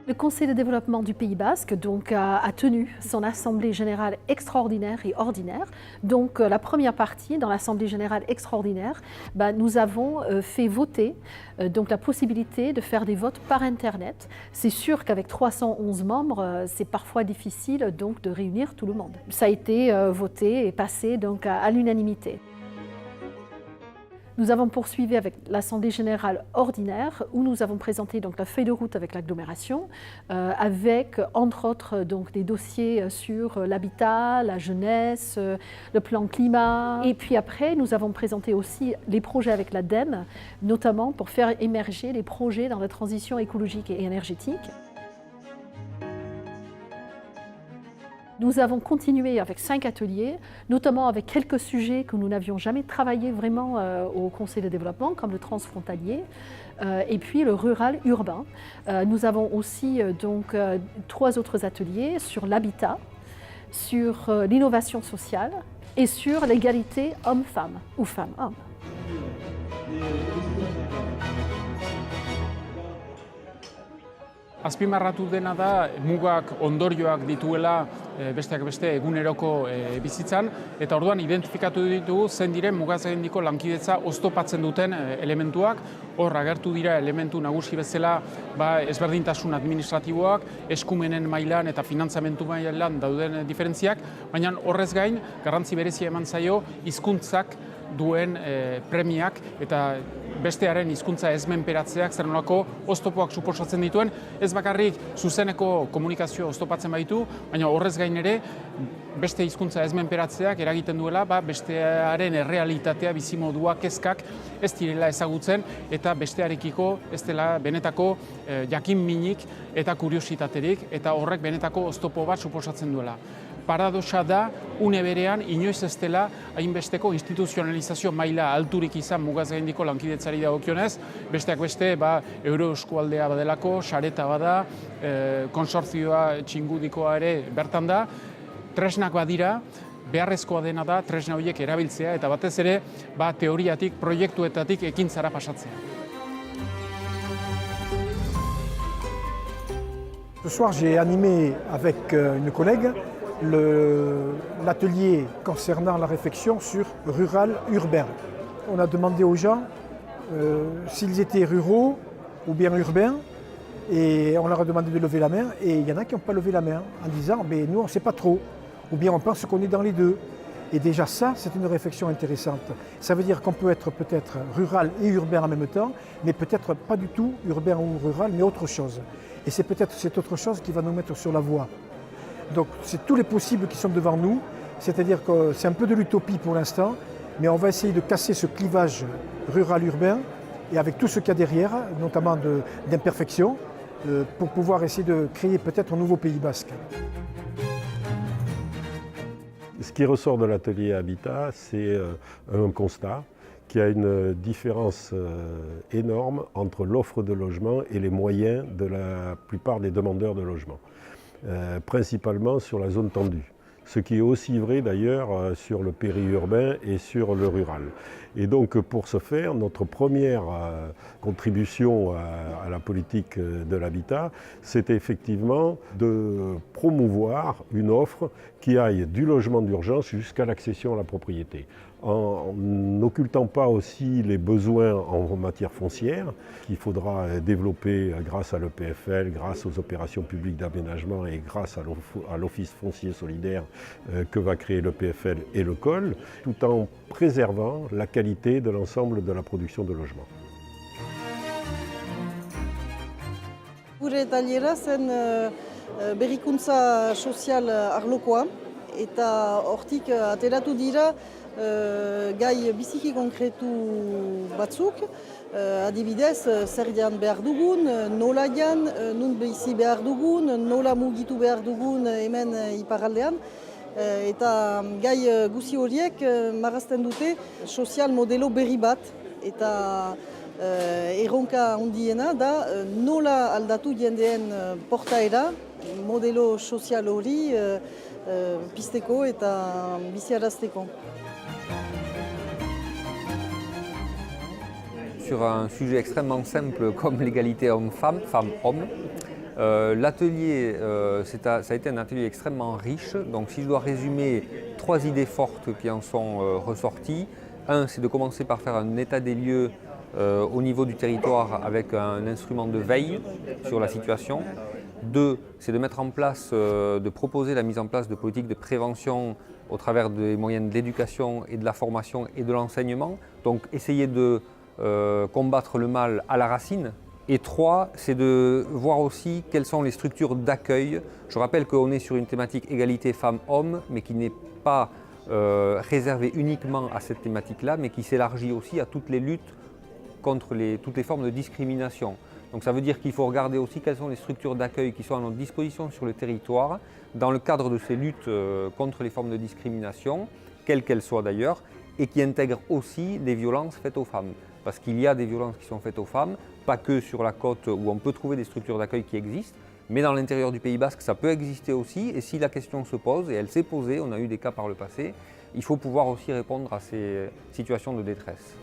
Le Conseil de développement du Pays basque donc, a tenu son assemblée générale extraordinaire et ordinaire. Donc la première partie, dans l'assemblée générale extraordinaire, nous avons fait voter donc, la possibilité de faire des votes par Internet. C'est sûr qu'avec 311 membres, c'est parfois difficile donc, de réunir tout le monde. Ça a été voté et passé donc, à l'unanimité. Nous avons poursuivi avec l'Assemblée générale ordinaire où nous avons présenté donc, la feuille de route avec l'agglomération avec entre autres donc, des dossiers sur l'habitat, la jeunesse, le plan climat. Et puis après, nous avons présenté aussi les projets avec l'ADEME, notamment pour faire émerger les projets dans la transition écologique et énergétique. Nous avons continué avec 5 ateliers, notamment avec quelques sujets que nous n'avions jamais travaillé vraiment au Conseil de développement, comme le transfrontalier et puis le rural-urbain. Nous avons aussi donc 3 autres ateliers sur l'habitat, sur l'innovation sociale et sur l'égalité homme-femme ou femme-homme. Azpimarratu dena da mugak ondorioak dituela besteak beste eguneroko bizitzan eta orduan identifikatu ditugu zen diren mugazgaindiko lankidetza oztopatzen duten elementuak. Hor agertu dira elementu nagusi bezala ezberdintasun administratiboak, eskumenen mailan eta finantzamentu mailan dauden diferentziak, baina horrez gain garrantzi berezia eman zaio hizkuntzak duen premiak eta bestearen hizkuntza ez menperatzeak zer nolako oztopoak suposatzen dituen, ez bakarrik zuzeneko komunikazio oztopatzen baitu, baina horrez gain ere beste hizkuntza ez menperatzeak eragiten duela bestearen errealitatea, bizimodua, kezkak ez direla ezagutzen eta bestearekiko ez dela benetako jakin-minik eta kuriositaterik eta horrek benetako oztopo bat suposatzen duela. Paradoxa da, une berean, inoiz ez dela hainbesteko instituzionalizazio maila alturik izan mugazgaindiko lankidetzari dagokionez, besteak beste Euroeskualdea badelako, sareta bada, konsortzioa txingudikoa ere bertan da, tresnak badira, beharrezkoa dena da tresna horiek erabiltzea eta batez ere teoriatik, proiektuetatik ekintzara pasatzea. Ce soir, j'ai animé avec une collègue l'atelier concernant la réflexion sur rural-urbain. On a demandé aux gens s'ils étaient ruraux ou bien urbains et on leur a demandé de lever la main et il y en a qui n'ont pas levé la main en disant mais nous on ne sait pas trop ou bien on pense qu'on est dans les deux. Et déjà ça, c'est une réflexion intéressante. Ça veut dire qu'on peut être peut-être rural et urbain en même temps, mais peut-être pas du tout urbain ou rural, mais autre chose. Et c'est peut-être cette autre chose qui va nous mettre sur la voie. Donc c'est tous les possibles qui sont devant nous, c'est-à-dire que c'est un peu de l'utopie pour l'instant, mais on va essayer de casser ce clivage rural-urbain et avec tout ce qu'il y a derrière, notamment d'imperfections, pour pouvoir essayer de créer peut-être un nouveau Pays basque. Ce qui ressort de l'atelier Habitat, c'est un constat qu'il y a une différence énorme entre l'offre de logement et les moyens de la plupart des demandeurs de logement. Principalement sur la zone tendue. Ce qui est aussi vrai d'ailleurs sur le périurbain et sur le rural. Et donc pour ce faire, notre première contribution à la politique de l'habitat, c'était effectivement de promouvoir une offre qui aille du logement d'urgence jusqu'à l'accession à la propriété. En n'occultant pas aussi les besoins en matière foncière qu'il faudra développer grâce à l'EPFL, grâce aux opérations publiques d'aménagement et grâce à l'Office foncier solidaire que va créer l'EPFL et le COL, tout en préservant la qualité de l'ensemble de la production de logements. Gure tailera zen berrikuntza sozial arlokoa eta hortik ateratu dira gai biziki konkretu batzuk, adibidez, zer jan behar dugun, nola jan, nun bizi behar dugun, nola mugitu behar dugun hemen iparraldean, eta gai guzi horiek marrazten dute sozial modelo berri bat, eta erronka handiena da nola aldatu jendeen portaera, modelo sozial hori pizteko eta biziarazteko. Sur un sujet extrêmement simple comme l'égalité homme-femme, femme-homme, L'atelier, ça a été un atelier extrêmement riche. Donc si je dois résumer 3 idées fortes qui en sont ressorties, un, c'est de commencer par faire un état des lieux au niveau du territoire avec un instrument de veille sur la situation. 2, c'est de mettre en place, de proposer la mise en place de politiques de prévention au travers des moyens de l'éducation et de la formation et de l'enseignement. Donc essayer de combattre le mal à la racine. Et 3, c'est de voir aussi quelles sont les structures d'accueil. Je rappelle qu'on est sur une thématique égalité femmes-hommes, mais qui n'est pas réservée uniquement à cette thématique-là, mais qui s'élargit aussi à toutes les luttes contre toutes les formes de discrimination. Donc ça veut dire qu'il faut regarder aussi quelles sont les structures d'accueil qui sont à notre disposition sur le territoire, dans le cadre de ces luttes contre les formes de discrimination, quelles qu'elles soient d'ailleurs, et qui intègrent aussi des violences faites aux femmes. Parce qu'il y a des violences qui sont faites aux femmes, pas que sur la côte où on peut trouver des structures d'accueil qui existent, mais dans l'intérieur du Pays Basque, ça peut exister aussi. Et si la question se pose, et elle s'est posée, on a eu des cas par le passé, il faut pouvoir aussi répondre à ces situations de détresse.